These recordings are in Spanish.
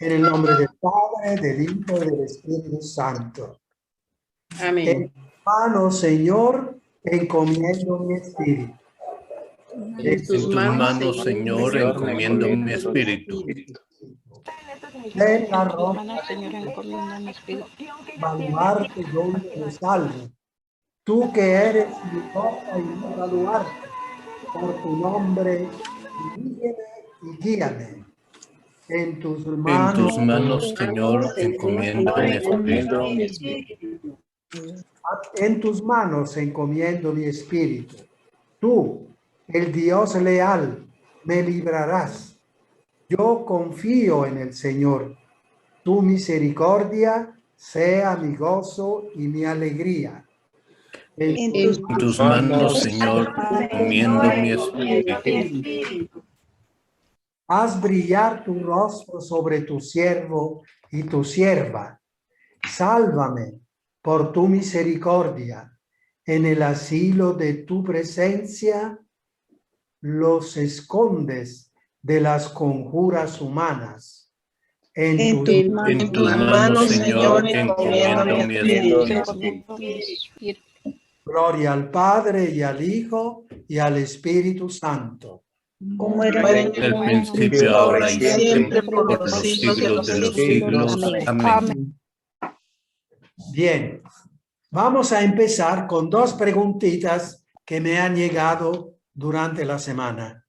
En el nombre del Padre, del Hijo y del Espíritu Santo. En Amén. tus manos, Señor, encomiendo mi espíritu. En tus manos, Señor, encomiendo mi espíritu. En la roca, Hermano, Señor, encomienda mi espíritu. baluarte donde me salvo. Tú que eres mi roca y mi baluarte, por tu nombre, dirígeme y guíame. En tus En manos, tus manos, Señor, encomiendo mi espíritu. en tus manos encomiendo mi espíritu. Tú, el Dios leal, me librarás. Yo confío en el Señor. Tu misericordia sea mi gozo y mi alegría. En En tus manos, Señor, encomiendo mi espíritu. haz brillar tu rostro sobre tu siervo y tu sierva. Sálvame por tu misericordia. En el asilo de tu presencia los escondes de las conjuras humanas. En tus manos, Señor, encomiendo mi espíritu. gloria al Padre y al Hijo y al Espíritu Santo. Como era En el principio, ahora y siempre, por los siglos de los siglos. Amén. Bien, vamos a empezar con dos preguntitas que me han llegado durante la semana.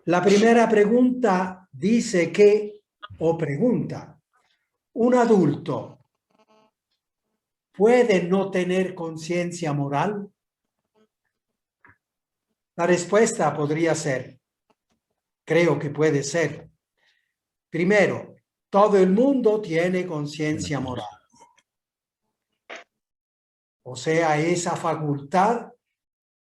La primera pregunta dice que, o pregunta, ¿un adulto puede no tener conciencia moral? La respuesta podría ser, creo que puede ser. Primero, todo el mundo tiene conciencia moral. O sea, esa facultad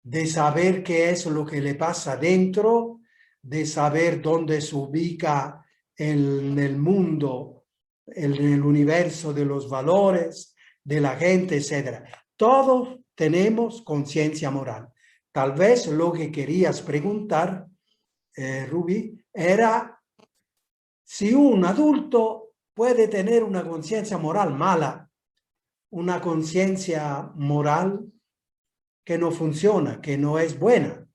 de saber qué es lo que le pasa dentro, de saber dónde se ubica en el mundo, en el universo de los valores, de la gente, etc. Todos tenemos conciencia moral. Tal vez lo que querías preguntar, Ruby, era si un adulto puede tener una conciencia moral mala, una conciencia moral que no funciona, que no es buena.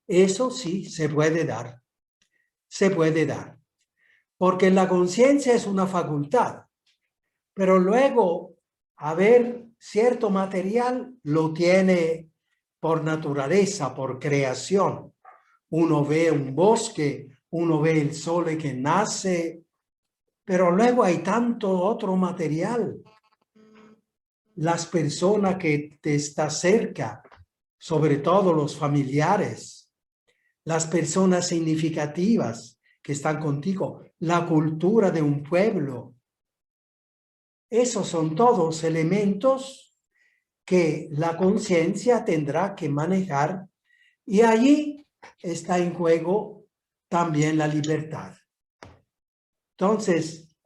Eso sí se puede dar. Se puede dar. Porque la conciencia es una facultad. Pero luego, haber cierto material lo tiene por naturaleza, por creación. Uno ve un bosque, uno ve el sol que nace, pero luego hay tanto otro material. Las personas que te están cerca, sobre todo los familiares, las personas significativas que están contigo, la cultura de un pueblo. Esos son todos elementos que la conciencia tendrá que manejar y allí está en juego también la libertad. Entonces,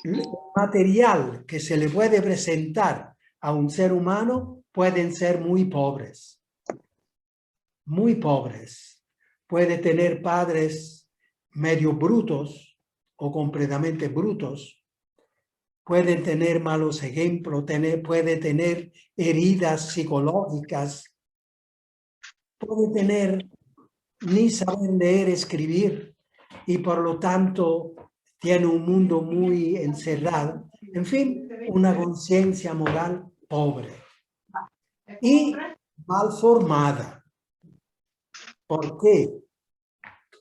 el material que se le puede presentar a un ser humano pueden ser muy pobres. Muy pobres. Puede tener padres medio brutos o completamente brutos. Pueden tener malos ejemplos, puede tener heridas psicológicas. Puede tener ni saber leer, escribir y por lo tanto tiene un mundo muy encerrado. En fin, una conciencia moral pobre y mal formada. ¿Por qué?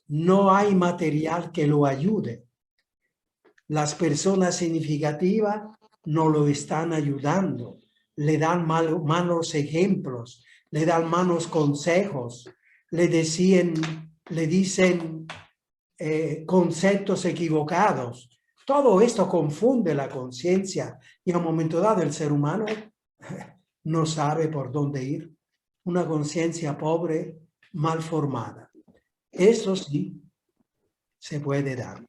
No hay material que lo ayude. Las personas significativas no lo están ayudando. Le dan malos ejemplos, le dan malos consejos, le dicen conceptos equivocados. Todo esto confunde la conciencia y a un momento dado el ser humano no sabe por dónde ir. Una conciencia pobre, mal formada. Eso sí se puede dar.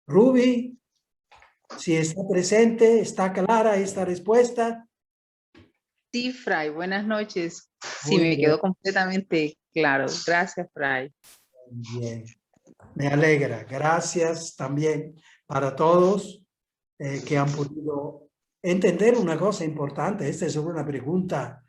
Ruby, si está presente, ¿está clara esta respuesta? Sí, Fray, buenas noches. Sí, Muy me bien. quedó completamente claro. Gracias, Fray. Bien. Me alegra. Gracias también para todos que han podido entender una cosa importante. Esta es una pregunta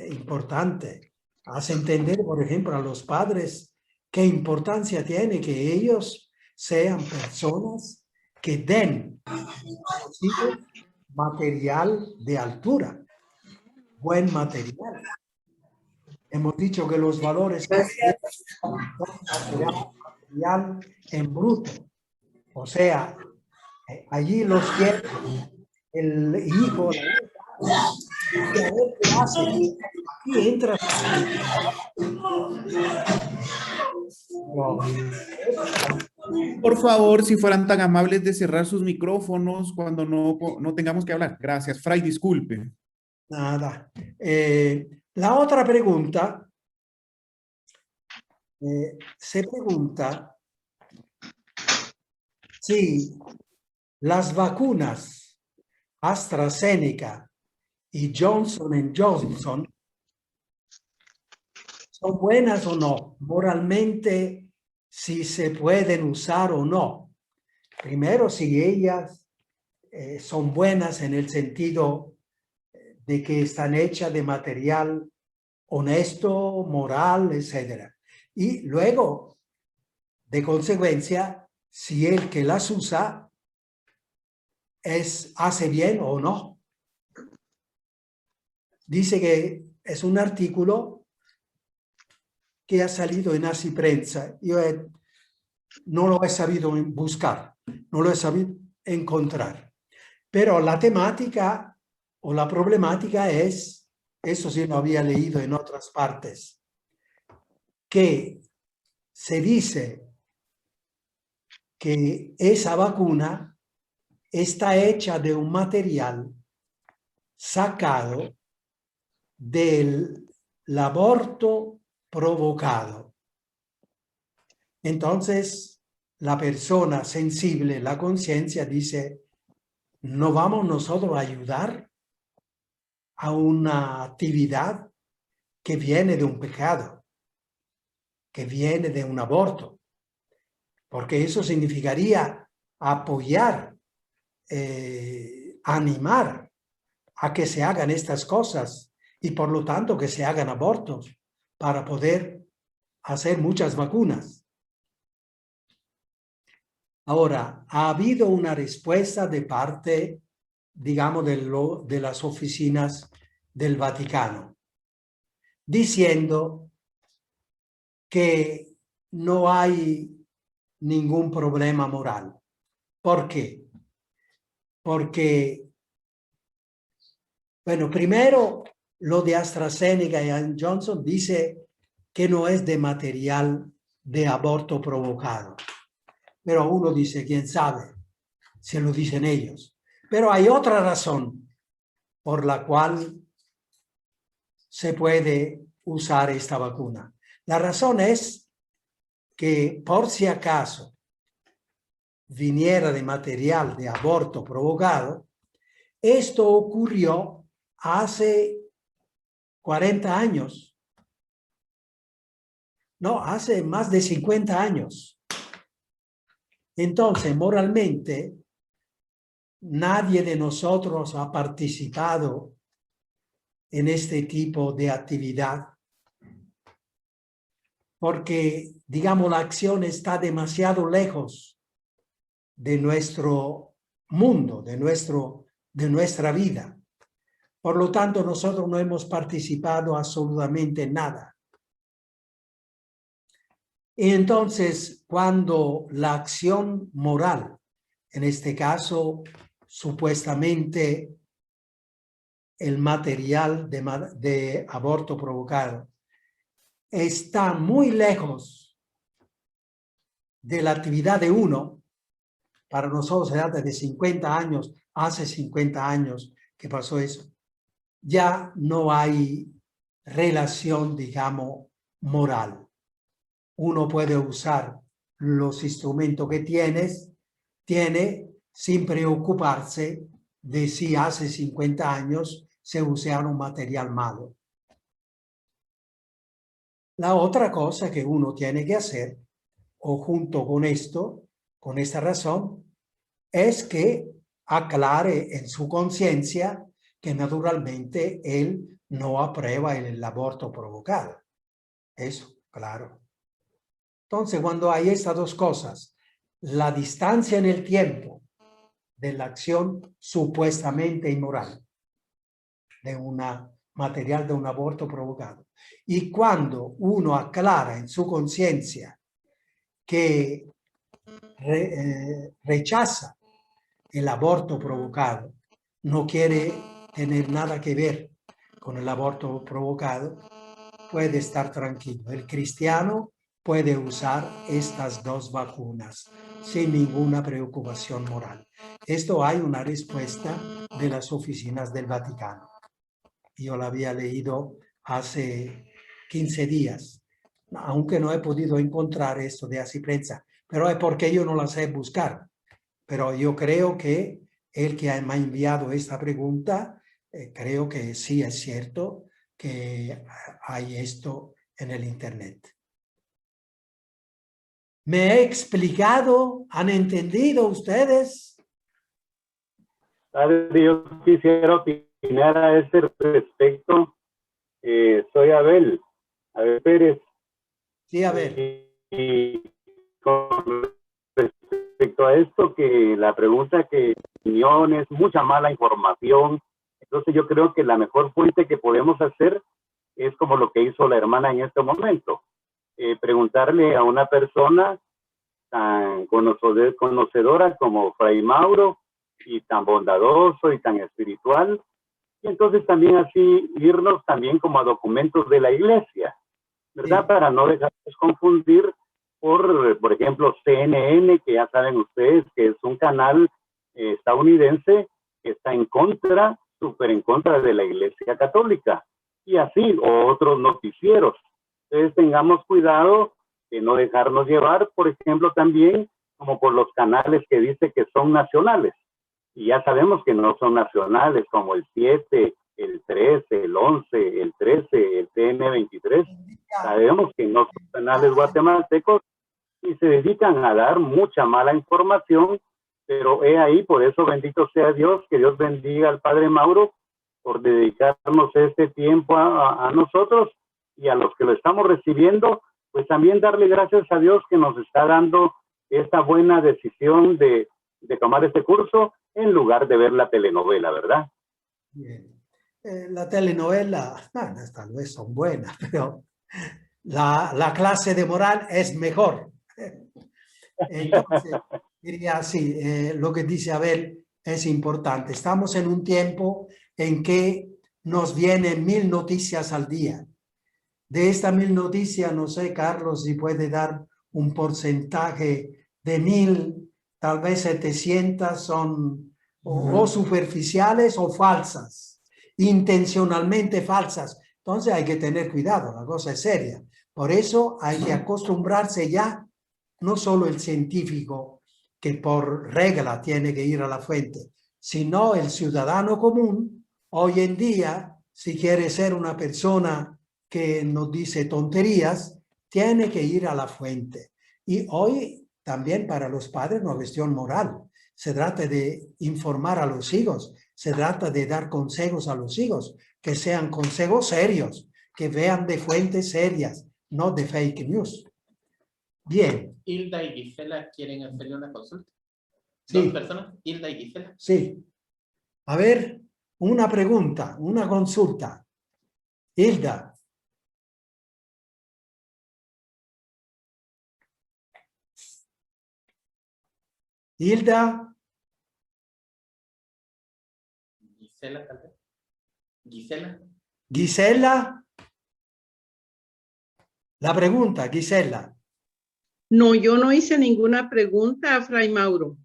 importante. Hace entender, por ejemplo, a los padres qué importancia tiene que ellos sean personas que den a los hijos material de altura, buen material. Hemos dicho que los valores material en bruto, o sea, allí los tiene el hijo, la hija, y a ver qué hace. Aquí entra. Por favor, si fueran tan amables de cerrar sus micrófonos cuando no tengamos que hablar. Gracias. Fray, disculpe. Nada. La otra pregunta se pregunta si las vacunas AstraZeneca y Johnson & Johnson son buenas o no, moralmente, si se pueden usar o no. Primero, si ellas son buenas en el sentido de que están hechas de material honesto, moral, etc. Y luego, de consecuencia, si el que las usa hace bien o no. Dice que es un artículo que ha salido en Así Prensa. Yo no lo he sabido buscar, no lo he sabido encontrar. Pero la temática o la problemática es, eso sí lo había leído en otras partes, que se dice que esa vacuna está hecha de un material sacado del aborto provocado. Entonces, la persona sensible, la conciencia dice, ¿no vamos nosotros a ayudar a una actividad que viene de un pecado, que viene de un aborto? Porque eso significaría apoyar, animar a que se hagan estas cosas y por lo tanto que se hagan abortos para poder hacer muchas vacunas. Ahora, ha habido una respuesta de parte, digamos, de las oficinas del Vaticano, diciendo que no hay ningún problema moral. ¿Por qué? Porque, bueno, primero, lo de AstraZeneca y Johnson dice que no es de material de aborto provocado. Pero uno dice, quién sabe, se lo dicen ellos. Pero hay otra razón por la cual se puede usar esta vacuna. La razón es que por si acaso viniera de material de aborto provocado, esto ocurrió hace 40 años. No, hace más de 50 años. Entonces, moralmente, nadie de nosotros ha participado en este tipo de actividad porque, digamos, la acción está demasiado lejos de nuestro mundo, de nuestra vida. Por lo tanto, nosotros no hemos participado absolutamente en nada. Y entonces, cuando la acción moral, en este caso, supuestamente el material de aborto provocado, está muy lejos de la actividad de uno, para nosotros se trata de 50 años, hace 50 años que pasó eso, ya no hay relación, digamos, moral. Uno puede usar los instrumentos que tiene sin preocuparse de si hace 50 años se usaron un material malo. La otra cosa que uno tiene que hacer o junto con esto, con esta razón, es que aclare en su conciencia que naturalmente él no aprueba el aborto provocado. Eso, claro. Entonces, cuando hay estas dos cosas, la distancia en el tiempo de la acción supuestamente inmoral de una material de un aborto provocado, y cuando uno aclara en su conciencia que rechaza el aborto provocado, no quiere tener nada que ver con el aborto provocado, puede estar tranquilo. El cristiano puede usar estas dos vacunas sin ninguna preocupación moral. Esto hay una respuesta de las oficinas del Vaticano. Yo la había leído hace 15 días, aunque no he podido encontrar esto de Así Prensa, pero es porque yo no la sé buscar. Pero yo creo que el que me ha enviado esta pregunta, creo que sí es cierto que hay esto en el Internet. ¿Me he explicado? ¿Han entendido ustedes? Padre, yo quisiera opinar a este respecto. Soy Abel Pérez. Sí, Abel. Y con respecto a esto, que la pregunta que opiniones, mucha mala información. Entonces yo creo que la mejor fuente que podemos hacer es como lo que hizo la hermana en este momento. Preguntarle a una persona tan conocedora como Fray Mauro, y tan bondadoso y tan espiritual, y entonces también así irnos también como a documentos de la iglesia, ¿verdad? Sí. Para no dejarnos confundir por ejemplo, CNN, que ya saben ustedes que es un canal estadounidense que está en contra, súper en contra de la iglesia católica, y así, otros noticieros. Entonces tengamos cuidado de no dejarnos llevar, por ejemplo, también como por los canales que dice que son nacionales. Y ya sabemos que no son nacionales, como el 7, el 13, el 11, el 13, el TN23. Sabemos que no son canales guatemaltecos y se dedican a dar mucha mala información, pero he ahí, por eso bendito sea Dios, que Dios bendiga al Padre Mauro por dedicarnos este tiempo a nosotros y a los que lo estamos recibiendo, pues también darle gracias a Dios que nos está dando esta buena decisión de tomar este curso en lugar de ver la telenovela, ¿verdad? Bien. La telenovela, tal vez son buenas, pero la clase de moral es mejor. Entonces, diría así, lo que dice Abel es importante. Estamos en un tiempo en que nos vienen 1000 noticias al día. De estas 1000 noticias, no sé, Carlos, si puede dar un porcentaje de 1000, tal vez 700 son o superficiales o falsas, intencionalmente falsas. Entonces hay que tener cuidado, la cosa es seria. Por eso hay que acostumbrarse ya, no solo el científico que por regla tiene que ir a la fuente, sino el ciudadano común. Hoy en día, si quiere ser una persona que nos dice tonterías, tiene que ir a la fuente. Y hoy también para los padres una cuestión moral. Se trata de informar a los hijos, se trata de dar consejos a los hijos, que sean consejos serios, que vean de fuentes serias, no de fake news. Bien. Hilda y Gisela quieren hacerle una consulta. Sí. ¿Dos personas? Hilda y Gisela. Sí. A ver, una pregunta, una consulta. Hilda. Hilda. Gisela, tal vez. Gisela. Gisela. La pregunta, Gisela. No, yo no hice ninguna pregunta a Fray Mauro.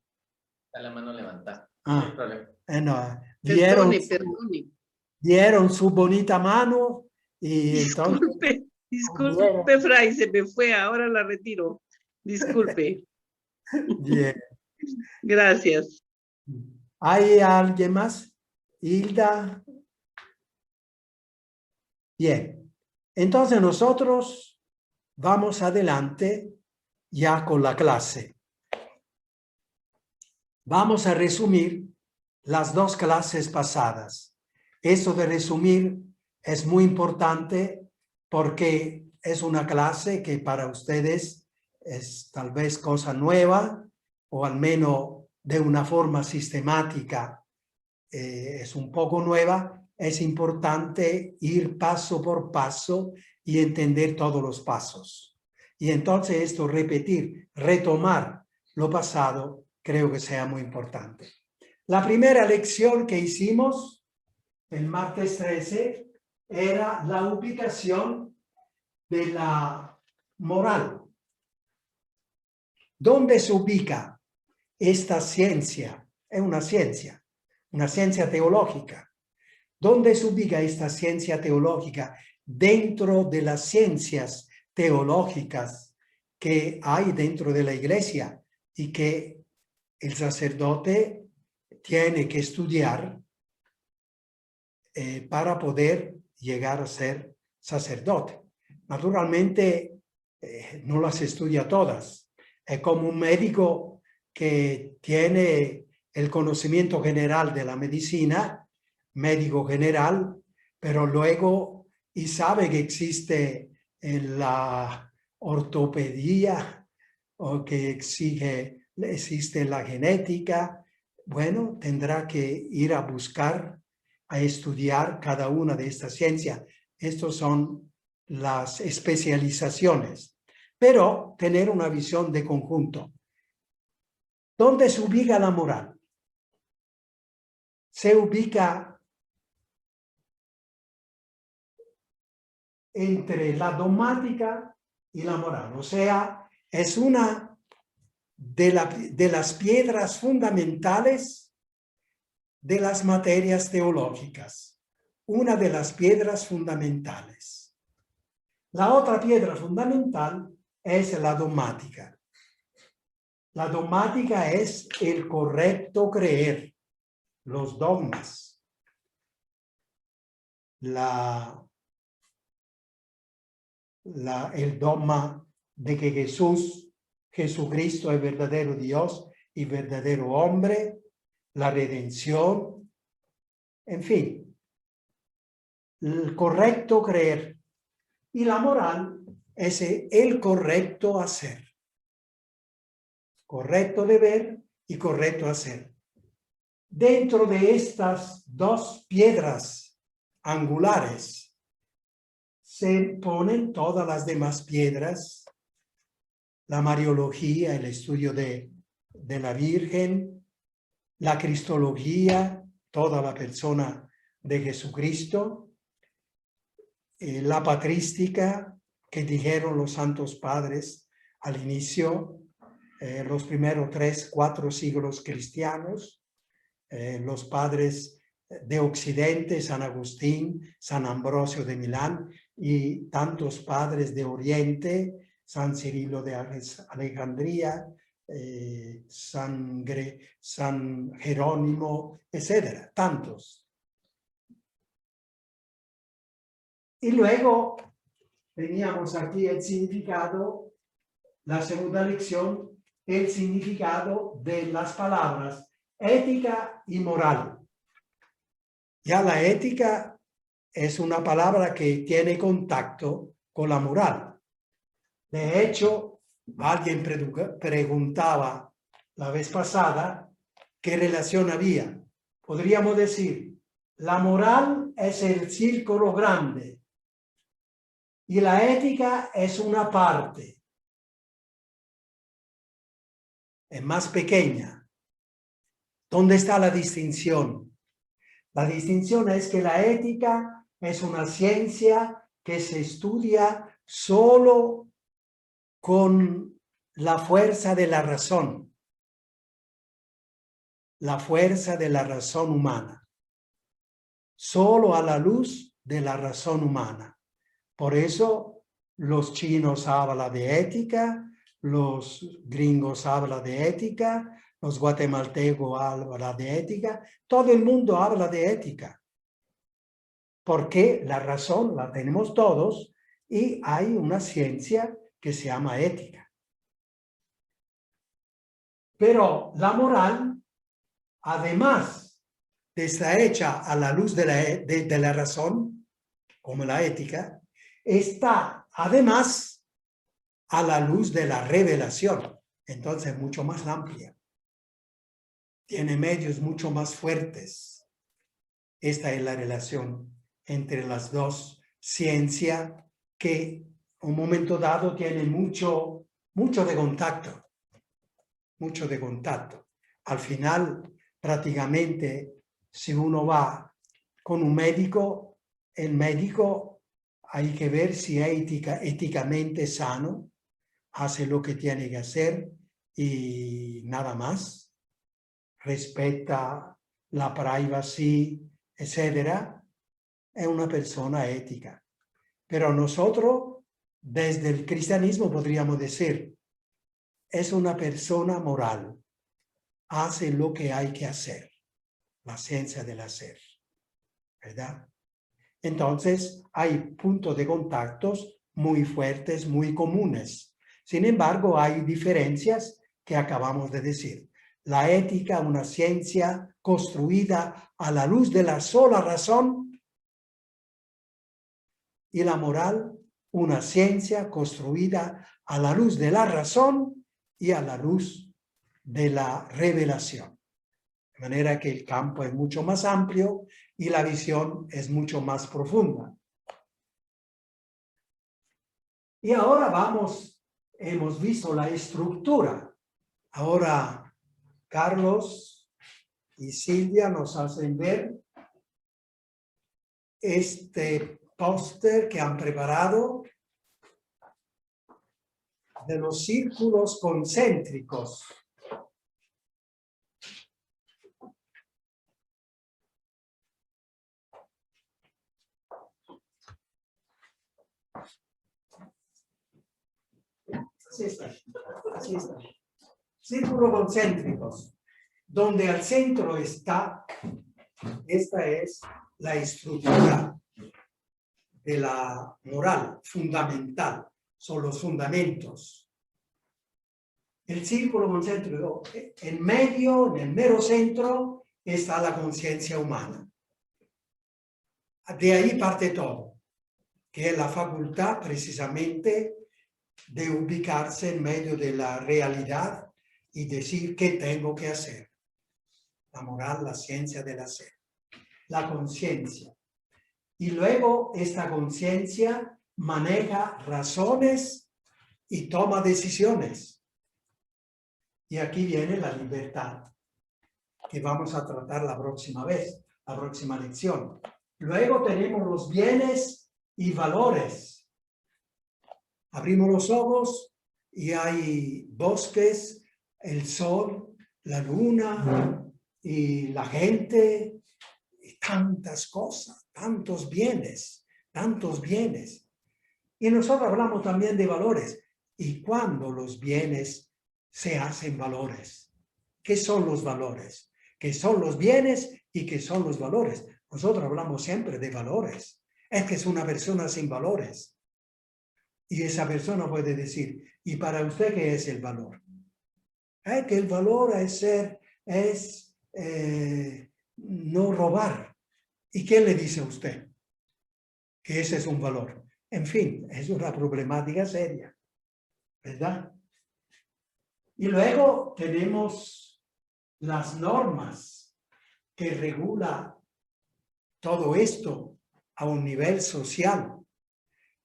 Está la mano levantada. Ah, No hay problema. No, Perdone. Dieron su bonita mano y disculpe, disculpe, Fray, se me fue, ahora la retiro. Disculpe. Bien. Gracias. ¿Hay alguien más? Hilda. Bien. Entonces nosotros vamos adelante ya con la clase. Vamos a resumir las dos clases pasadas. Esto de resumir es muy importante porque es una clase que para ustedes es tal vez cosa nueva o al menos de una forma sistemática es un poco nueva. Es importante ir paso por paso y entender todos los pasos. Y entonces esto repetir, retomar lo pasado, creo que sea muy importante. La primera lección que hicimos el martes 13 era la ubicación de la moral. ¿Dónde se ubica esta ciencia? Es una ciencia teológica. ¿Dónde se ubica esta ciencia teológica dentro de las ciencias teológicas que hay dentro de la iglesia y que el sacerdote tiene que estudiar para poder llegar a ser sacerdote? Naturalmente, no las estudia todas. Es como un médico que tiene el conocimiento general de la medicina, médico general, pero luego y sabe que existe en la ortopedia o que existe la genética. Bueno, tendrá que ir a buscar, a estudiar cada una de estas ciencias. Estas son las especializaciones, pero tener una visión de conjunto. ¿Dónde se ubica la moral? Se ubica entre la dogmática y la moral. O sea, es una de las piedras fundamentales de las materias teológicas. Una de las piedras fundamentales. La otra piedra fundamental es la dogmática. La dogmática es el correcto creer, los dogmas. El dogma de que Jesucristo es verdadero Dios y verdadero hombre, la redención, en fin, el correcto creer. Y la moral es el correcto hacer. Correcto deber y correcto hacer. Dentro de estas dos piedras angulares se ponen todas las demás piedras, la mariología, el estudio de la Virgen, la cristología, toda la persona de Jesucristo, la patrística que dijeron los santos padres al inicio, los primeros 3-4 siglos cristianos, los padres de Occidente, San Agustín, San Ambrosio de Milán y tantos padres de Oriente, San Cirilo de Alejandría, San Jerónimo, etcétera, tantos. Y luego teníamos aquí el significado, la segunda lección, el significado de las palabras ética y moral. Ya la ética es una palabra que tiene contacto con la moral. De hecho, alguien preguntaba la vez pasada qué relación había. Podríamos decir, la moral es el círculo grande y la ética es una parte. Es más pequeña. ¿Dónde está la distinción? La distinción es que la ética es una ciencia que se estudia solo con la fuerza de la razón. La fuerza de la razón humana. Solo a la luz de la razón humana. Por eso los chinos hablan de ética, los gringos hablan de ética, los guatemaltecos hablan de ética, todo el mundo habla de ética. Porque la razón la tenemos todos y hay una ciencia que se llama ética. Pero la moral, además de estar hecha a la luz de la razón, como la ética, está además a la luz de la revelación. Entonces, mucho más amplia. Tiene medios mucho más fuertes. Esta es la relación entre las dos ciencias que en un momento dado tiene mucho de contacto. Mucho de contacto. Al final, prácticamente, si uno va con un médico, el médico hay que ver si es éticamente sano, hace lo que tiene que hacer y nada más. Respeta la privacy, etcétera. Es una persona ética. Pero nosotros, desde el cristianismo, podríamos decir, es una persona moral. Hace lo que hay que hacer. La ciencia del hacer. ¿Verdad? Entonces, hay puntos de contactos muy fuertes, muy comunes. Sin embargo, hay diferencias que acabamos de decir. La ética, una ciencia construida a la luz de la sola razón, y la moral, una ciencia construida a la luz de la razón y a la luz de la revelación. De manera que el campo es mucho más amplio y la visión es mucho más profunda. Y ahora hemos visto la estructura. Ahora Carlos y Silvia nos hacen ver este póster que han preparado de los círculos concéntricos. Así está. Así está. Círculos concéntricos, donde al centro está, esta es la estructura de la moral fundamental, son los fundamentos. El círculo concéntrico, en medio, en el mero centro, está la conciencia humana. De ahí parte todo, que es la facultad precisamente de ubicarse en medio de la realidad y decir qué tengo que hacer. La moral, la ciencia del hacer. La conciencia. Y luego esta conciencia maneja razones y toma decisiones. Y aquí viene la libertad, que vamos a tratar la próxima vez, la próxima lección. Luego tenemos los bienes y valores. Abrimos los ojos y hay bosques, el sol, la luna y la gente y tantas cosas, tantos bienes, tantos bienes. Y nosotros hablamos también de valores. ¿Y cuándo los bienes se hacen valores? ¿Qué son los valores? ¿Qué son los bienes y qué son los valores? Nosotros hablamos siempre de valores. Es que es una persona sin valores. Y esa persona puede decir, ¿y para usted qué es el valor? Que el valor es no robar. ¿Y qué le dice a usted? Que ese es un valor. En fin, es una problemática seria, ¿verdad? Y luego tenemos las normas que regula todo esto a un nivel social.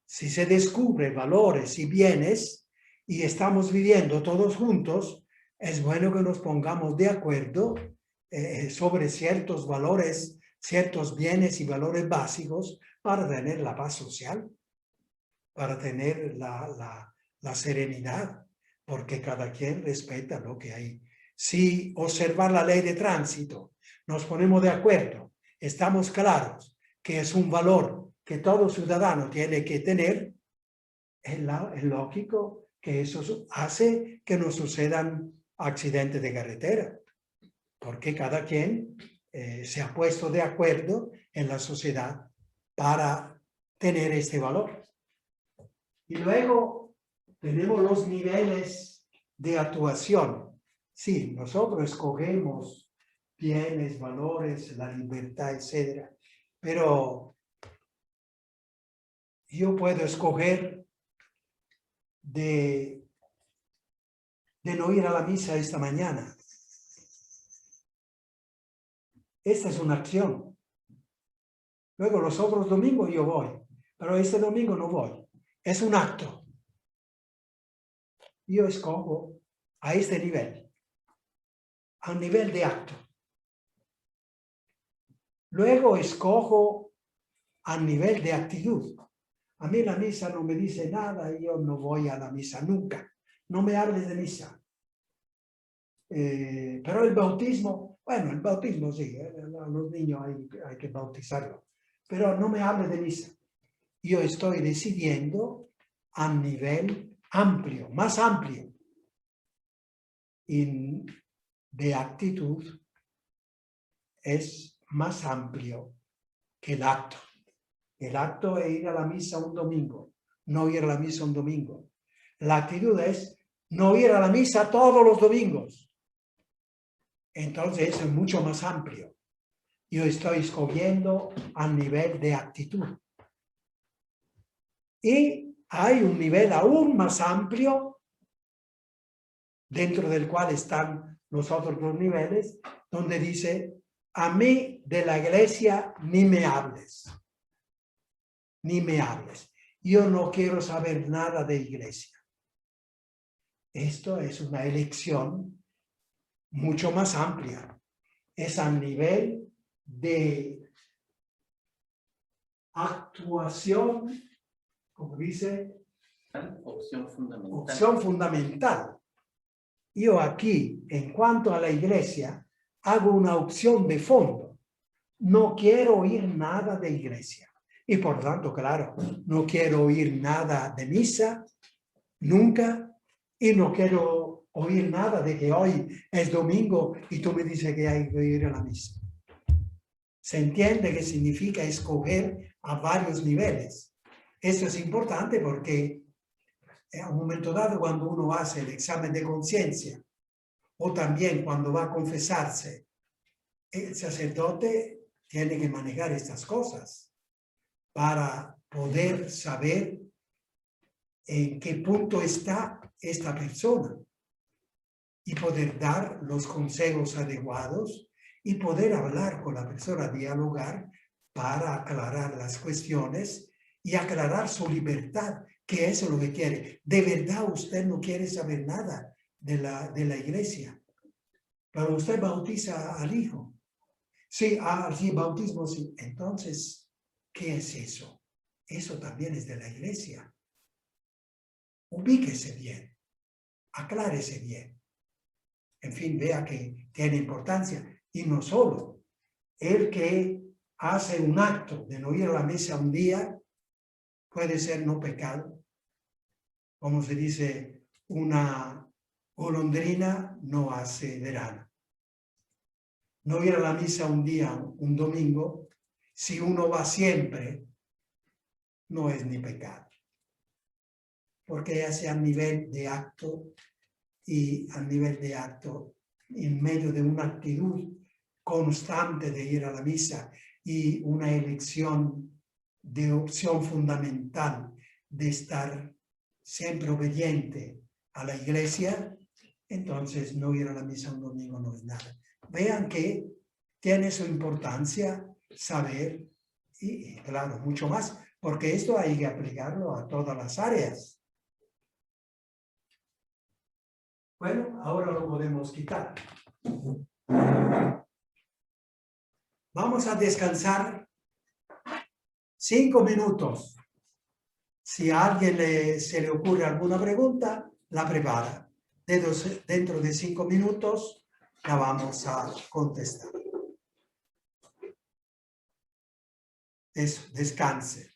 Si se descubre valores y bienes y estamos viviendo todos juntos, es bueno que nos pongamos de acuerdo sobre ciertos valores, ciertos bienes y valores básicos para tener la paz social, para tener la serenidad, porque cada quien respeta lo que hay. Si observar la ley de tránsito, nos ponemos de acuerdo, estamos claros que es un valor que todo ciudadano tiene que tener, es lógico que eso hace que no sucedan accidentes de carretera, porque cada quien se ha puesto de acuerdo en la sociedad para tener este valor. Y luego tenemos los niveles de actuación. Sí, nosotros escogemos bienes, valores, la libertad, etc. Pero yo puedo escoger de no ir a la misa esta mañana. Esta es una acción. Luego los otros domingos yo voy, pero este domingo no voy. Es un acto. Yo escojo a este nivel, a un nivel de acto. Luego escojo a nivel de actitud. A mí la misa no me dice nada y yo no voy a la misa nunca. No me hables de misa. Pero el bautismo, bueno, el bautismo sí, a los niños hay que bautizarlos. Pero no me hables de misa. Yo estoy decidiendo a nivel amplio, más amplio. Y de actitud es más amplio que el acto. El acto es ir a la misa un domingo, no ir a la misa un domingo. La actitud es no ir a la misa todos los domingos. Entonces eso es mucho más amplio. Yo estoy escogiendo a nivel de actitud. Y hay un nivel aún más amplio dentro del cual están los otros dos niveles, donde dice, a mí de la iglesia ni me hables. Ni me hables. Yo no quiero saber nada de iglesia. Esto es una elección mucho más amplia. Es a nivel de actuación, como dice, Opción fundamental. opción fundamental. Yo aquí, en cuanto a la iglesia, hago una opción de fondo. No quiero oír nada de iglesia. Y por tanto, claro, no quiero oír nada de misa, nunca, y no quiero oír nada de que hoy es domingo y tú me dices que hay que ir a la misa. Se entiende que significa escoger a varios niveles. Esto es importante porque a un momento dado, cuando uno hace el examen de conciencia o también cuando va a confesarse, el sacerdote tiene que manejar estas cosas para poder saber en qué punto está esta persona y poder dar los consejos adecuados y poder hablar con la persona, dialogar para aclarar las cuestiones y aclarar su libertad, que eso es lo que quiere. De verdad usted no quiere saber nada de la iglesia, pero usted bautiza al hijo. Sí, sí, bautismo, sí. Entonces, ¿qué es eso? Eso también es de la iglesia. Ubíquese bien, aclárese bien. En fin, vea que tiene importancia. Y no solo, el que hace un acto de no ir a la misa un día puede ser no pecado. Como se dice, una golondrina no hace verano. No ir a la misa un día, un domingo, si uno va siempre, no es ni pecado. Porque hace a nivel de acto y a nivel de acto, en medio de una actitud constante de ir a la misa y una elección de opción fundamental de estar siempre obediente a la iglesia, entonces no ir a la misa un domingo no es nada. Vean que tiene su importancia saber y claro, mucho más, porque esto hay que aplicarlo a todas las áreas. Bueno, ahora lo podemos quitar. Vamos a descansar 5 minutos. Si a alguien se le ocurre alguna pregunta, la prepara. Dentro de 5 minutos la vamos a contestar. Eso, descanse.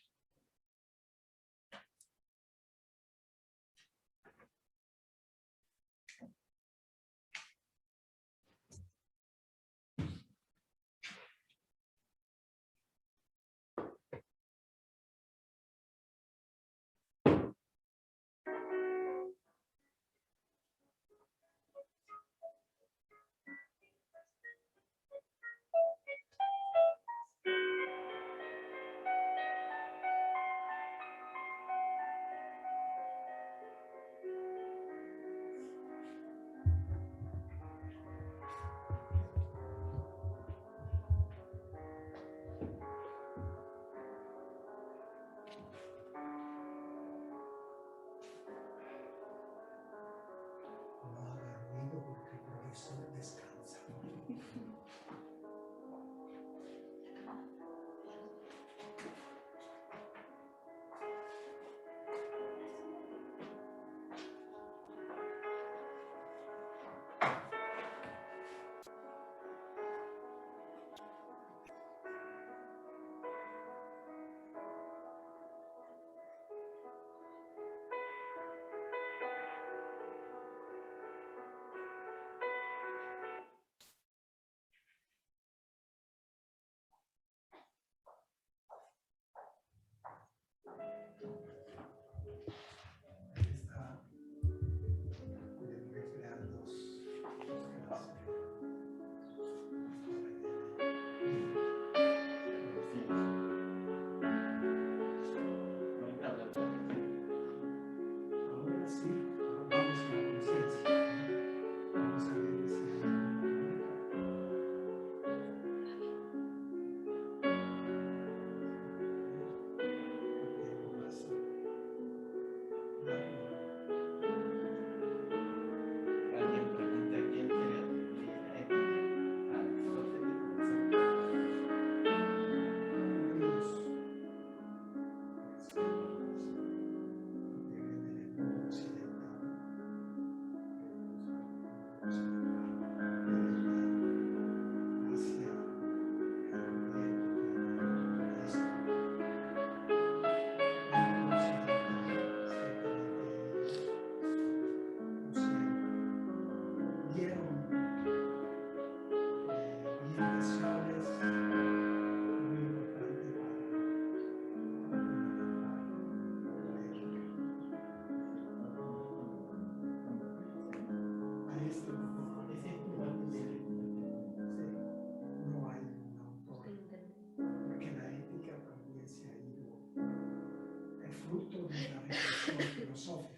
Fruto de una reflexión filosófica.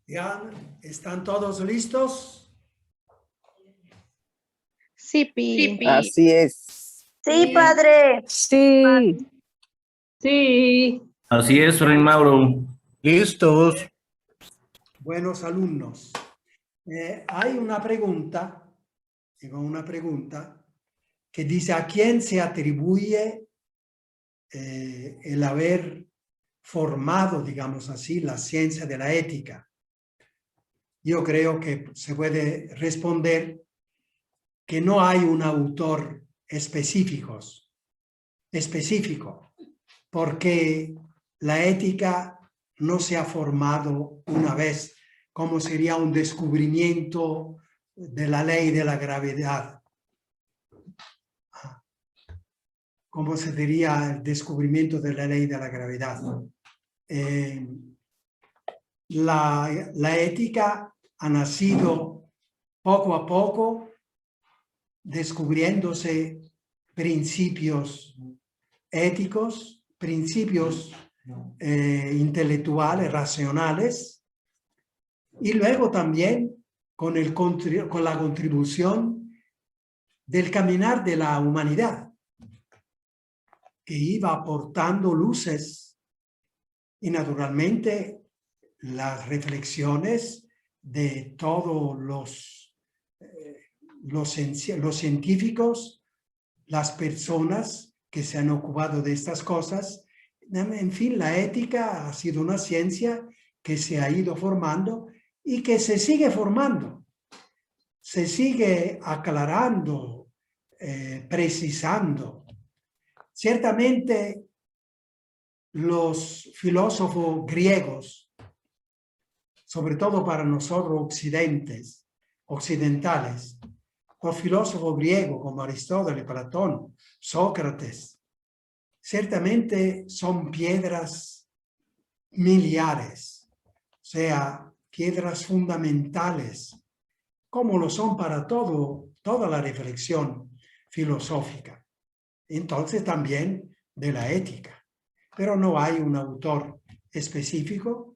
¿Ya están todos listos? Sí, Pi. Así es. Sí, padre. Sí. Sí. Así es, Fray Mauro. Listos. Buenos alumnos. Hay una pregunta que dice: ¿a quién se atribuye el haber formado, digamos así, la ciencia de la ética? Yo creo que se puede responder que no hay un autor específico, porque la ética no se ha formado una vez, como sería un descubrimiento de la ley de la gravedad. ¿Cómo se diría el descubrimiento de la ley de la gravedad? La ética ha nacido poco a poco, descubriéndose principios éticos, principios intelectuales, racionales, y luego también con la contribución del caminar de la humanidad, que iba aportando luces, y naturalmente las reflexiones de todos los científicos, las personas que se han ocupado de estas cosas. En fin, la ética ha sido una ciencia que se ha ido formando y que se sigue formando, se sigue aclarando, precisando. Ciertamente, los filósofos griegos, sobre todo para nosotros occidentales, los filósofos griegos como Aristóteles, Platón, Sócrates, ciertamente son piedras miliares, o sea, piedras fundamentales, como lo son para toda la reflexión filosófica. Entonces también de la ética. Pero no hay un autor específico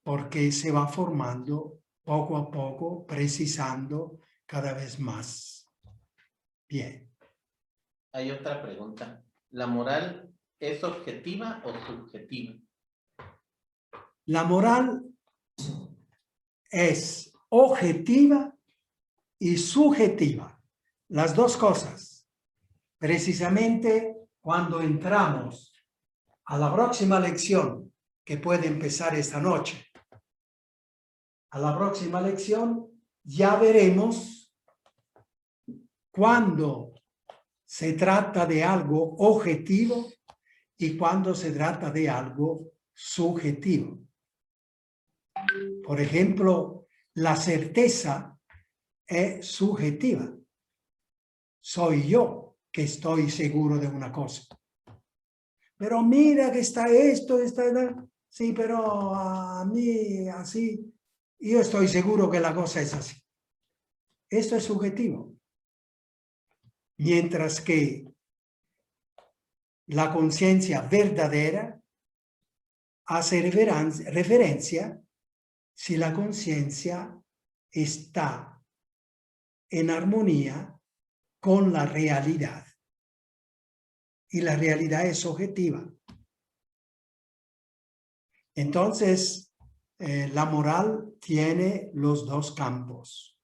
porque se va formando poco a poco, precisando cada vez más. Bien. Hay otra pregunta. ¿La moral es objetiva o subjetiva? La moral es objetiva y subjetiva, las dos cosas. Precisamente cuando entramos a la próxima lección, que puede empezar esta noche, a la próxima lección ya veremos cuando se trata de algo objetivo y cuando se trata de algo subjetivo. Por ejemplo, la certeza es subjetiva. Soy yo que estoy seguro de una cosa. Pero mira que está esto, está... Sí, pero a mí así, yo estoy seguro que la cosa es así. Esto es subjetivo. Mientras que la conciencia verdadera hace referencia si la conciencia está en armonía con la realidad. Y la realidad es objetiva. Entonces, la moral tiene los dos campos.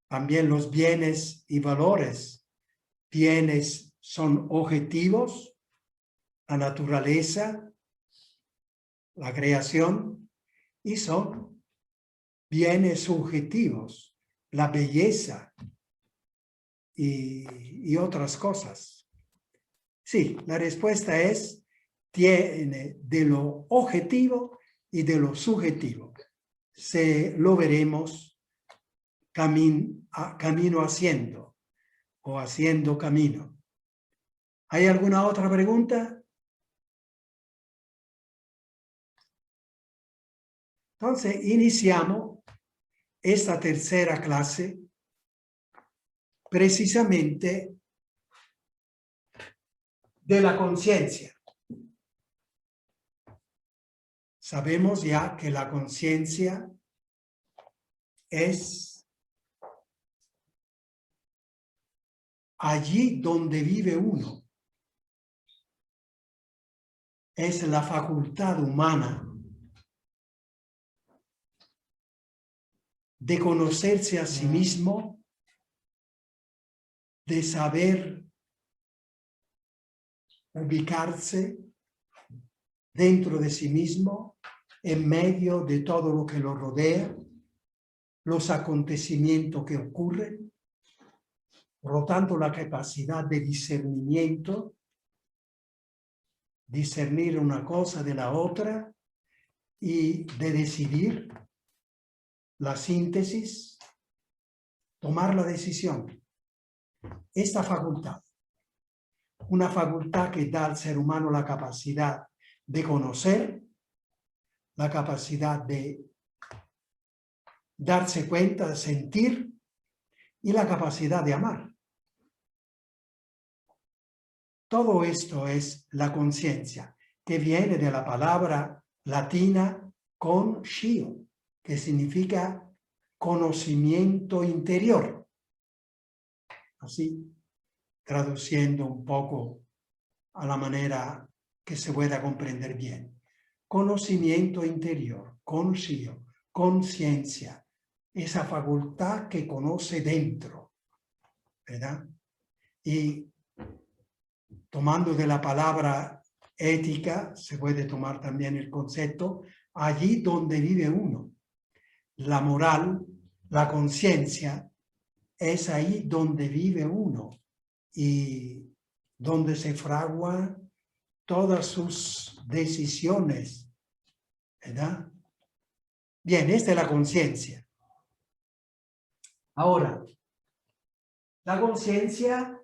También los bienes y valores. Bienes son objetivos, la naturaleza, la creación, y son bienes subjetivos, la belleza y otras cosas. Sí, la respuesta es, tiene de lo objetivo y de lo subjetivo. Lo veremos camino haciendo o haciendo camino. ¿Hay alguna otra pregunta? Entonces, iniciamos esta tercera clase precisamente de la conciencia. Sabemos ya que la conciencia es allí donde vive uno. Es la facultad humana de conocerse a sí mismo, de saber ubicarse dentro de sí mismo, en medio de todo lo que lo rodea, los acontecimientos que ocurren, por lo tanto la capacidad de discernimiento, discernir una cosa de la otra y de decidir, la síntesis, tomar la decisión. Esta facultad, una facultad que da al ser humano la capacidad de conocer, la capacidad de darse cuenta, de sentir y la capacidad de amar. Todo esto es la conciencia, que viene de la palabra latina conscio, que significa conocimiento interior. Así, traduciendo un poco a la manera que se pueda comprender bien. Conocimiento interior, conscio, conciencia, esa facultad que conoce dentro, ¿verdad? Y tomando de la palabra ética, se puede tomar también el concepto, allí donde vive uno. La moral, la conciencia, es ahí donde vive uno y donde se fraguan todas sus decisiones, ¿verdad? Bien, esta es la conciencia. Ahora, la conciencia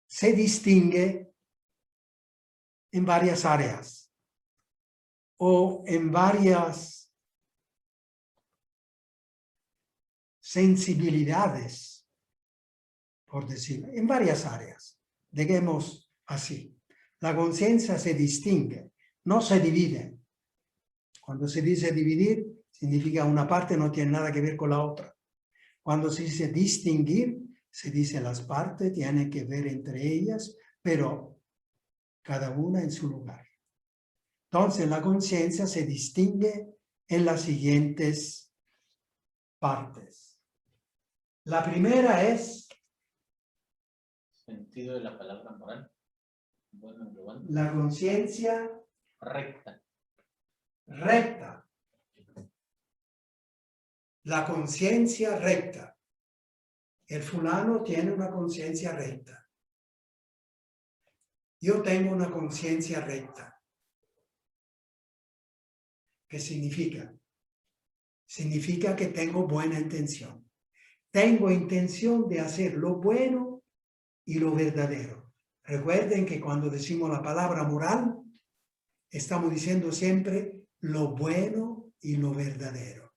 se distingue en varias áreas o en varias sensibilidades, por decirlo, en varias áreas. Digamos así, la conciencia se distingue, no se divide. Cuando se dice dividir, significa una parte no tiene nada que ver con la otra. Cuando se dice distinguir, se dice las partes tienen que ver entre ellas, pero cada una en su lugar. Entonces, la conciencia se distingue en las siguientes partes. La primera es... Sentido de la palabra moral. Bueno, la conciencia recta. Recta. La conciencia recta. El fulano tiene una conciencia recta. Yo tengo una conciencia recta. ¿Qué significa? Significa que tengo buena intención. Tengo intención de hacer lo bueno y lo verdadero. Recuerden que cuando decimos la palabra moral, estamos diciendo siempre lo bueno y lo verdadero.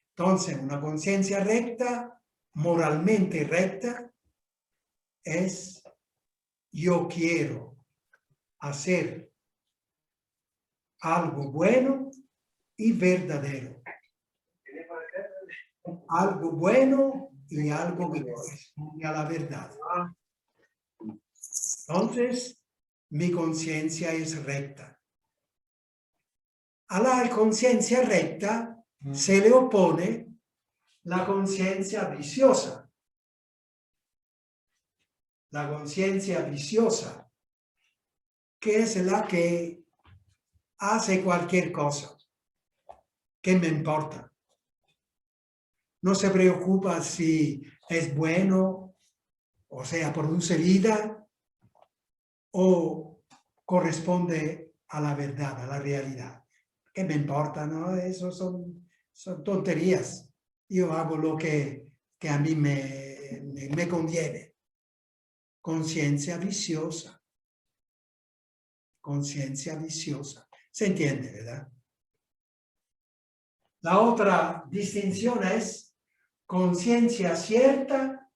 Entonces, una conciencia recta, moralmente recta, es yo quiero hacer algo bueno y verdadero. Algo bueno y algo que corresponde a la verdad. Entonces, mi conciencia es recta. A la conciencia recta se le opone la conciencia viciosa. La conciencia viciosa, que es la que hace cualquier cosa. ¿Qué me importa? No se preocupa si es bueno, o sea, produce vida, o corresponde a la verdad, a la realidad. ¿Qué me importa? ¿No? Eso son tonterías. Yo hago lo que a mí me conviene. Conciencia viciosa. Conciencia viciosa. Se entiende, ¿verdad? La otra distinción es conciencia cierta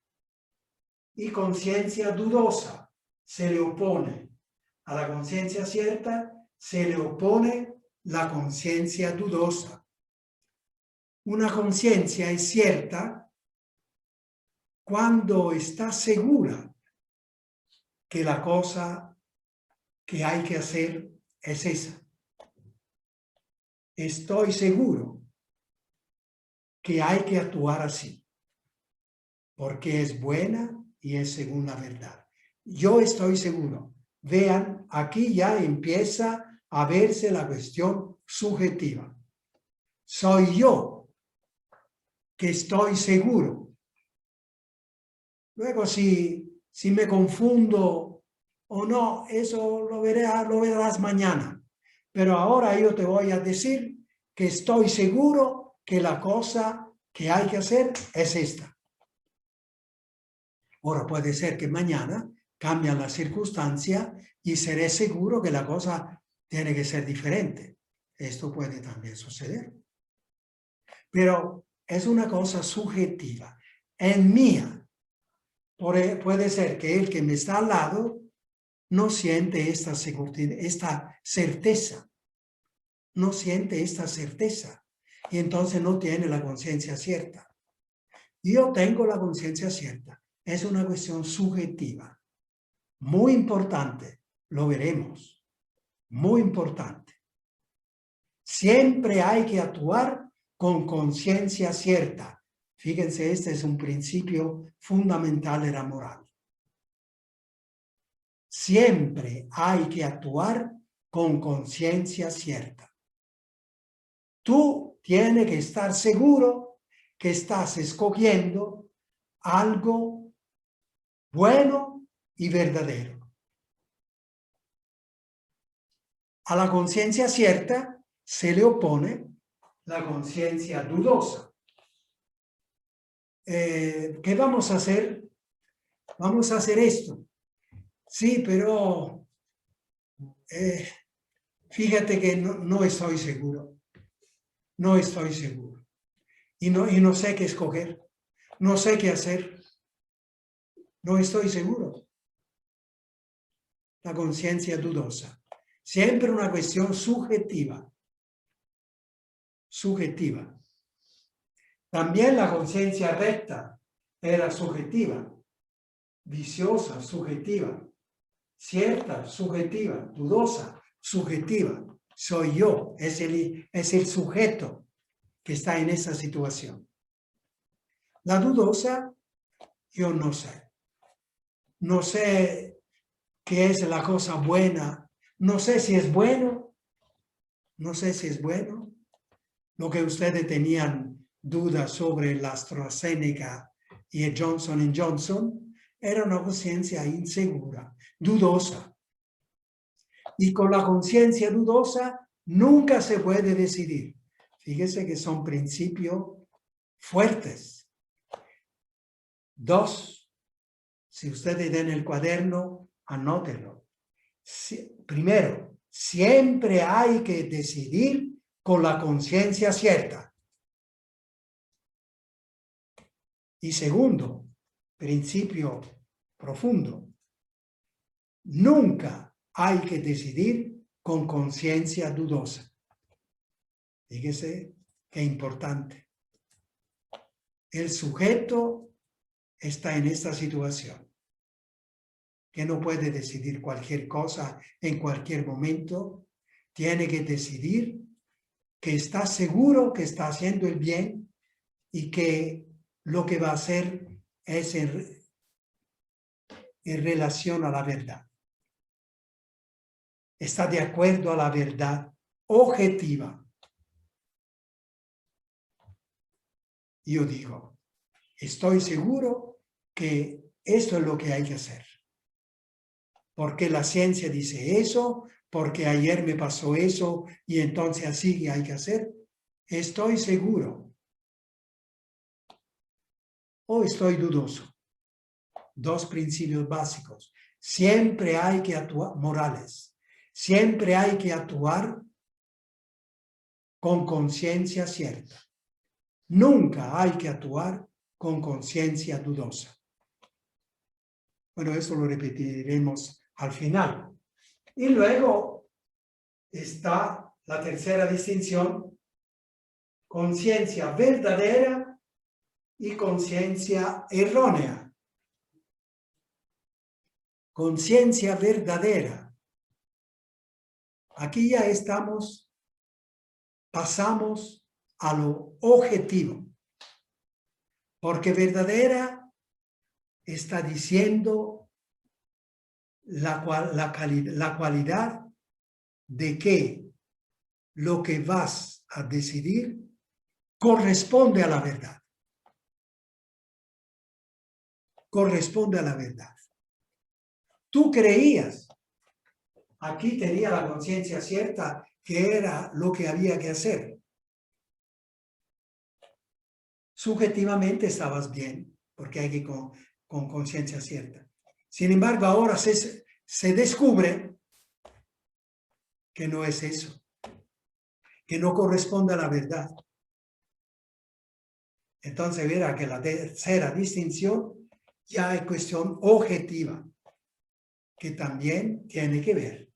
y conciencia dudosa. Se le opone a la conciencia cierta, se le opone la conciencia dudosa. Una conciencia es cierta cuando está segura que la cosa que hay que hacer es esa. Estoy seguro que hay que actuar así, porque es buena y es según la verdad. Yo estoy seguro. Vean, aquí ya empieza a verse la cuestión subjetiva. Soy yo que estoy seguro. Luego, si me confundo o no, eso lo verás mañana. Pero ahora yo te voy a decir que estoy seguro que la cosa que hay que hacer es esta. Ahora puede ser que mañana cambie la circunstancia y seré seguro que la cosa tiene que ser diferente. Esto puede también suceder. Pero es una cosa subjetiva. En mía, puede ser que el que me está al lado no siente esta seguridad, esta certeza. No siente esta certeza. Y entonces no tiene la conciencia cierta. Yo tengo la conciencia cierta. Es una cuestión subjetiva. Muy importante. Lo veremos. Muy importante. Siempre hay que actuar con conciencia cierta. Fíjense, este es un principio fundamental de la moral. Siempre hay que actuar con conciencia cierta. Tú tienes que estar seguro que estás escogiendo algo bueno y verdadero. A la conciencia cierta se le opone la conciencia dudosa. ¿Qué vamos a hacer? Vamos a hacer esto. Sí, pero fíjate que no estoy seguro. No estoy seguro. Y no sé qué escoger. No sé qué hacer. No estoy seguro. La conciencia dudosa. Siempre una cuestión subjetiva. Subjetiva. También la conciencia recta era subjetiva. Viciosa, subjetiva. Cierta, subjetiva. Dudosa, subjetiva. Soy yo, es el sujeto que está en esa situación. La dudosa, yo no sé. No sé qué es la cosa buena. No sé si es bueno. No sé si es bueno. Lo que ustedes tenían dudas sobre la AstraZeneca y el Johnson & Johnson era una conciencia insegura, dudosa. Y con la conciencia dudosa nunca se puede decidir. Fíjese que son principios fuertes. 2. Si ustedes tienen el cuaderno, anótenlo. Primero, siempre hay que decidir con la conciencia cierta. Y segundo, principio profundo, nunca hay que decidir con conciencia dudosa. Fíjese qué importante. El sujeto está en esta situación, que no puede decidir cualquier cosa en cualquier momento. Tiene que decidir que está seguro que está haciendo el bien y que lo que va a hacer es en relación a la verdad. Está de acuerdo a la verdad objetiva. Yo digo, estoy seguro que esto es lo que hay que hacer. Porque la ciencia dice eso, porque ayer me pasó eso y entonces así que hay que hacer. Estoy seguro. O estoy dudoso. 2 principios básicos. Siempre hay que actuar, morales. Siempre hay que actuar con conciencia cierta. Nunca hay que actuar con conciencia dudosa. Bueno, eso lo repetiremos al final. Y luego está la tercera distinción, conciencia verdadera y conciencia errónea. Conciencia verdadera. Aquí ya pasamos a lo objetivo. Porque verdadera está diciendo la cualidad de que lo que vas a decidir corresponde a la verdad. Corresponde a la verdad. Tú creías, aquí tenía la conciencia cierta que era lo que había que hacer. Subjetivamente estabas bien, porque hay que ir con conciencia cierta. Sin embargo, ahora se descubre que no es eso, que no corresponde a la verdad. Entonces verá que la tercera distinción ya es cuestión objetiva, que también tiene que ver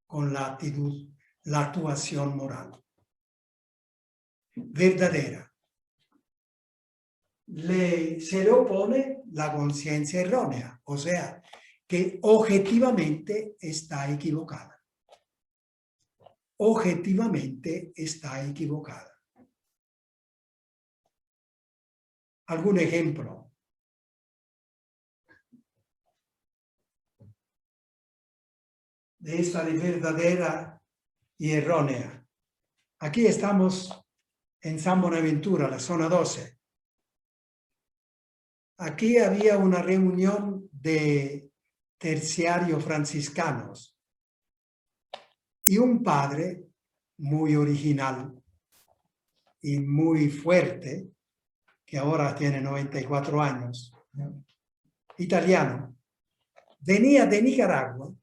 con la actitud, la actuación moral. Verdadera. Se le opone la conciencia errónea, o sea, que objetivamente está equivocada. Objetivamente está equivocada. ¿Algún ejemplo? De esta de verdadera y errónea. Aquí estamos en San Buenaventura, la zona 12. Aquí había una reunión de terciarios franciscanos y un padre muy original y muy fuerte, que ahora tiene 94 años, italiano, venía de Nicaragua,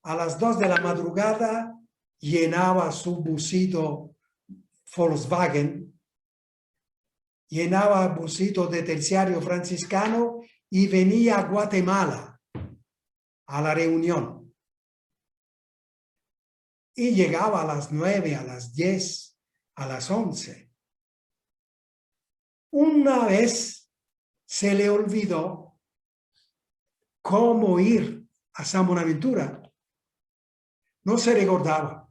a las 2 de la madrugada llenaba su busito Volkswagen, llenaba busito de terciario franciscano y venía a Guatemala a la reunión. Y llegaba a las 9, a las 10, a las 11. Una vez se le olvidó cómo ir a San Buenaventura. No se recordaba.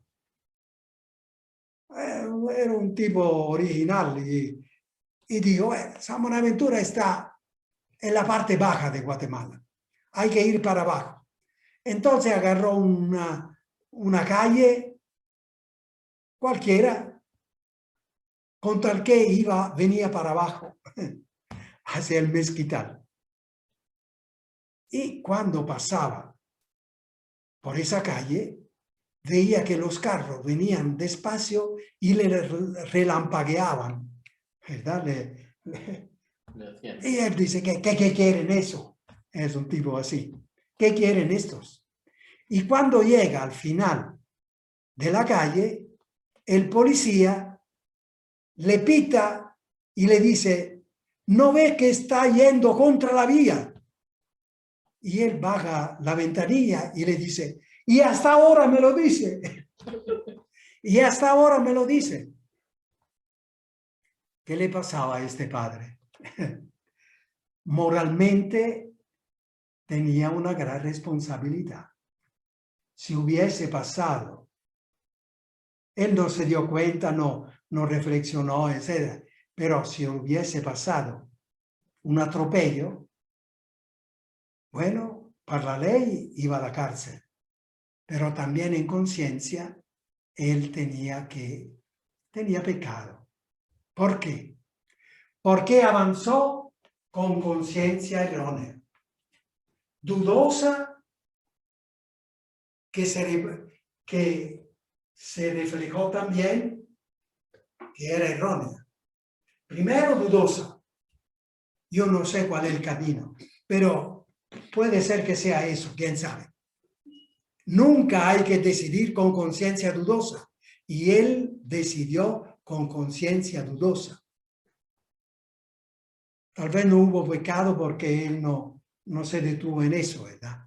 Era un tipo original y dijo, San Buenaventura está en la parte baja de Guatemala. Hay que ir para abajo. Entonces agarró una calle cualquiera, con tal que venía para abajo, hacia el mezquital. Y cuando pasaba por esa calle, veía que los carros venían despacio y le relampagueaban, ¿verdad? Y él dice, ¿qué quieren eso? Es un tipo así. ¿Qué quieren estos? Y cuando llega al final de la calle, el policía le pita y le dice, ¿no ve que está yendo contra la vía? Y él baja la ventanilla y le dice, y hasta ahora me lo dice. Y hasta ahora me lo dice. ¿Qué le pasaba a este padre? Moralmente tenía una gran responsabilidad. Si hubiese pasado, él no se dio cuenta, no reflexionó, etc. Pero si hubiese pasado un atropello, bueno, para la ley iba a la cárcel. Pero también en conciencia, él tenía pecado. ¿Por qué? Porque avanzó con conciencia errónea, dudosa, que se reflejó también que era errónea. Primero, dudosa. Yo no sé cuál es el camino, pero puede ser que sea eso, quién sabe. Nunca hay que decidir con conciencia dudosa. Y él decidió con conciencia dudosa. Tal vez no hubo pecado porque él no se detuvo en eso, ¿verdad?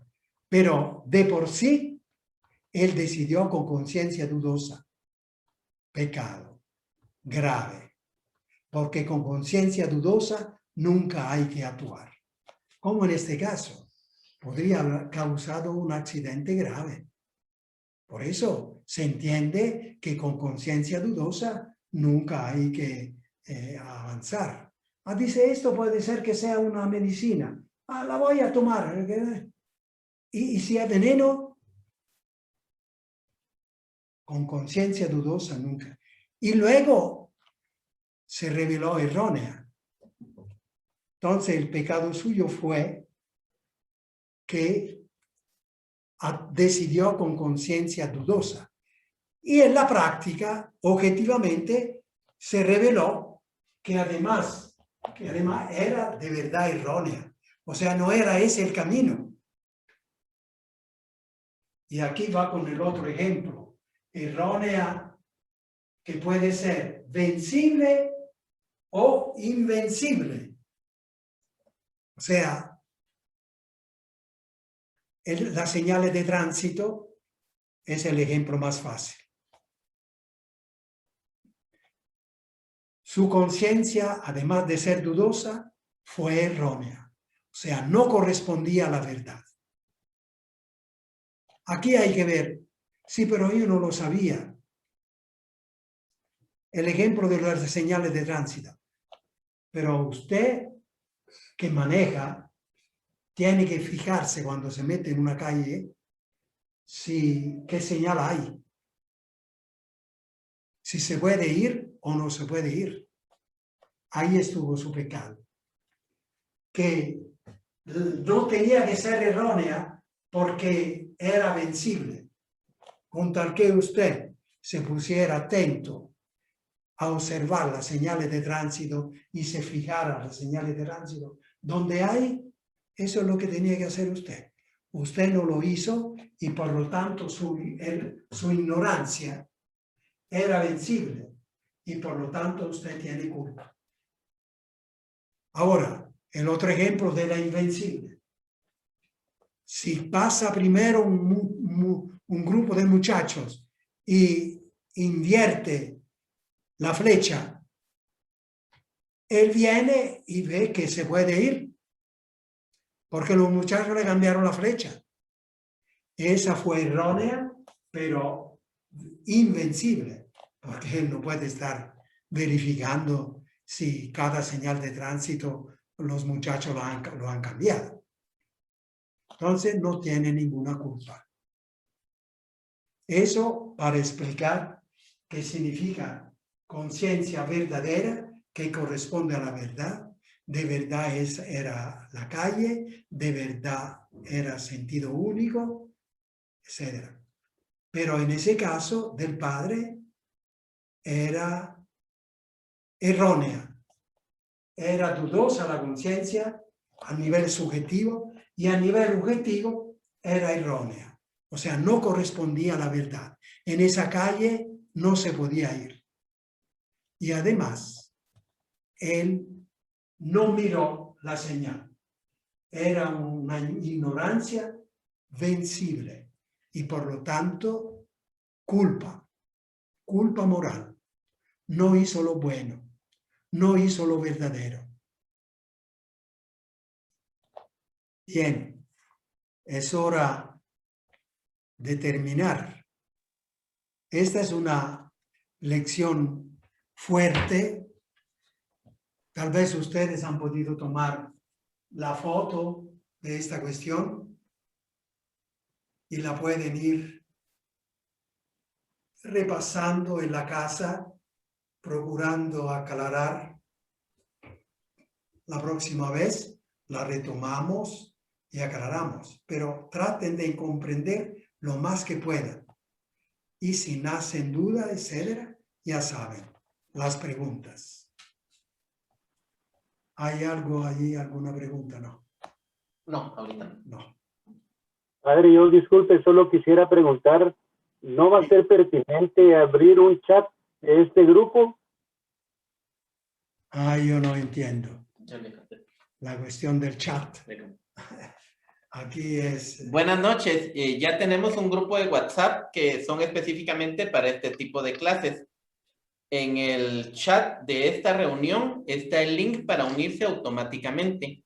Pero de por sí, él decidió con conciencia dudosa. Pecado grave. Porque con conciencia dudosa nunca hay que actuar. Como en este caso. Podría haber causado un accidente grave. Por eso se entiende que con conciencia dudosa nunca hay que avanzar. Dice, esto puede ser que sea una medicina. La voy a tomar. Y si es veneno, con conciencia dudosa nunca. Y luego se reveló errónea. Entonces el pecado suyo fue que decidió con conciencia dudosa. Y en la práctica, objetivamente, se reveló que además era de verdad errónea. O sea, no era ese el camino. Y aquí va con el otro ejemplo. Errónea que puede ser vencible o invencible. O sea, las señales de tránsito es el ejemplo más fácil. Su conciencia, además de ser dudosa, fue errónea. O sea, no correspondía a la verdad. Aquí hay que ver, sí, pero yo no lo sabía. El ejemplo de las señales de tránsito. Pero usted que maneja, tiene que fijarse cuando se mete en una calle qué señal hay. Si se puede ir o no se puede ir. Ahí estuvo su pecado. Que no tenía que ser errónea porque era vencible. Con tal que usted se pusiera atento a observar las señales de tránsito y se fijara las señales de tránsito donde hay, eso es lo que tenía que hacer usted. Usted no lo hizo y por lo tanto su ignorancia era vencible y por lo tanto usted tiene culpa. Ahora, el otro ejemplo de la invencible. Si pasa primero un grupo de muchachos y invierte la flecha, él viene y ve que se puede ir porque los muchachos le cambiaron la flecha. Esa fue errónea, pero invencible, porque él no puede estar verificando si cada señal de tránsito los muchachos lo han cambiado. Entonces no tiene ninguna culpa. Eso para explicar qué significa conciencia verdadera que corresponde a la verdad. De verdad era la calle, de verdad era sentido único, etc. Pero en ese caso del padre era errónea, era dudosa la conciencia a nivel subjetivo y a nivel objetivo era errónea. O sea, no correspondía a la verdad. En esa calle no se podía ir. Y además, él no miró la señal. Era una ignorancia vencible y por lo tanto culpa moral. No hizo lo bueno, no hizo lo verdadero. Bien, es hora de terminar. Esta es una lección fuerte. Tal vez ustedes han podido tomar la foto de esta cuestión y la pueden ir repasando en la casa, procurando aclarar. La próxima vez la retomamos y aclaramos, pero traten de comprender lo más que puedan. Y si nacen dudas, etcétera, ya saben, las preguntas. ¿Hay algo allí, alguna pregunta? No. No, ahorita no. No. Padre, yo disculpe, solo quisiera preguntar, ¿no va a ser pertinente abrir un chat de este grupo? Yo no entiendo Yo le contesto. la cuestión del chat. Aquí es... Buenas noches. Ya tenemos un grupo de WhatsApp que son específicamente para este tipo de clases. En el chat de esta reunión está el link para unirse automáticamente.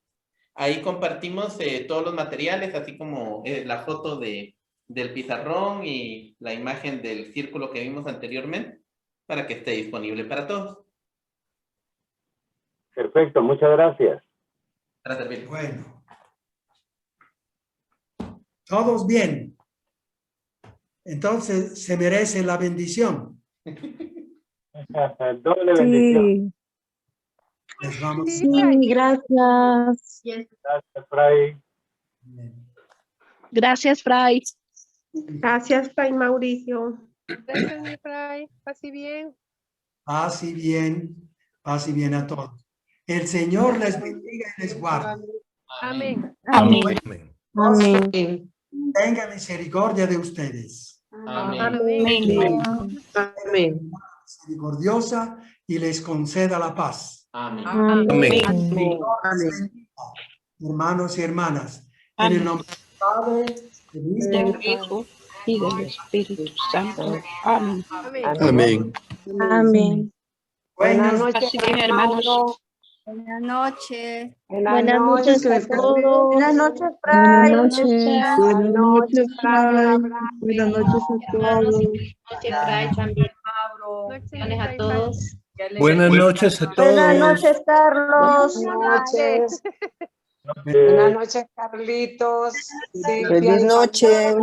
Ahí compartimos todos los materiales, así como la foto del pizarrón y la imagen del círculo que vimos anteriormente, para que esté disponible para todos. Perfecto, muchas gracias. Para servir. Bueno. Todos bien. Entonces se merece la bendición. Doble bendición. Sí, Les vamos. sí, gracias. Gracias, Fray. Gracias, Fray. Gracias, Fray Mauricio. Gracias, mi Fray. Así bien. Paz y bien a todos. El Señor les bendiga y les guarde. Amén. Amén. Amén. Tenga misericordia de ustedes. Amén. Amén. Amén. Misericordiosa y les conceda la paz. Amén. Amén. Amén. Hermanos y hermanas, en el nombre del Padre, del Hijo, Del Hijo y del Espíritu Santo. Amén. Amén. Amén. Amén. Buenas buenas noches, Así bien, hermanos. Buenas noches. Buenas noches a todos. Buenas noches, Buenas Fray. noches. Buenas noches, Fray. Buenas noches a todos. Bendiciones a todos. Buenas noches a Buenas todos. noches, Carlos. Buenas noches. Buenas noches, Carlitos. Feliz noche.